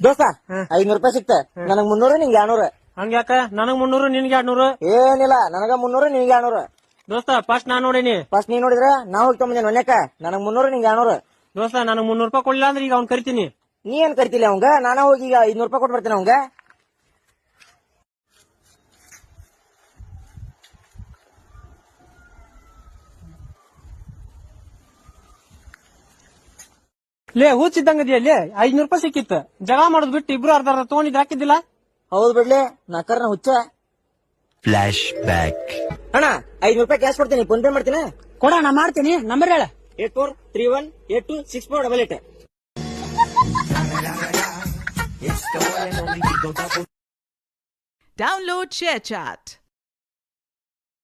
ದೋಸ್ತ 500 ರೂಪಾಯಿ ಸಿಕ್ತ. ನನಗ್ 300 ನಿಂಗೆ 200. ಹಂಗ್ಯಾಕ ನನಗ್ 300 ನಿನ್ಗೆ 200? ಏನಿಲ್ಲ, ನನಗ 300 ನಿಂಗೆ 200. ದೋಸ್ತ ಫಸ್ಟ್ ನಾನ್ ನೋಡೀನಿ. ಫಸ್ಟ್ ನೀ ನೋಡಿದ್ರ ನಾ ಹೋಗಿ ತಗೊಂಬಂದೇನ್ ಒನ್ಯಾಕ. ನನಗ್ 300 ನಿಂಗೆ 200. ದೋಸ್ತ ನನಗ್ 300 ರೂಪಾಯಿ ಕೊಡ್ಲಿಲ್ಲ ಅಂದ್ರೆ ಈಗ ಅವ್ನ್ ಕರಿತೀನಿ. ನೀ ಏನ್ ಕರಿತಿಲ್ಲ ಅವಂಗ, ನಾನ ಹೋಗಿ ಈಗ 500 ರೂಪಾಯಿ ಕೊಟ್ಟು ಬರ್ತೀನಿ ಅವಂಗ. ಲೇ ಹುಚ್ಚಿದ್ದಂಗದಿಯ ಲೇ, 500 ರೂಪಾಯಿ ಸಿಕ್ಕಿತ್ತು. ಜಗಳ ಮಾಡೋದ್ ಬಿಟ್ಟು ಇಬ್ರು ಅರ್ಧ ಅರ್ಧ ತಗೊಂಡಿದ್ ಹಾಕಿದ್ದಿಲ್ಲ. ಹೌದ್ ಬಿಡ್ಲಿ, ನಕ್ಕರ್ನ ಹುಚ್ಚ. Flash back. ಅಣ್ಣ 500 ರೂಪಾಯಿ ಕ್ಯಾಶ್ ಕೊಡ್ತೀನಿ, ಫೋನ್ ಪೇ ಮಾಡ್ತೀನಿ. ಕೊಡೋಣ, ಮಾಡ್ತೀನಿ. ನಂಬರ್ ಹೇಳ. 8431826488. Download ShareChat.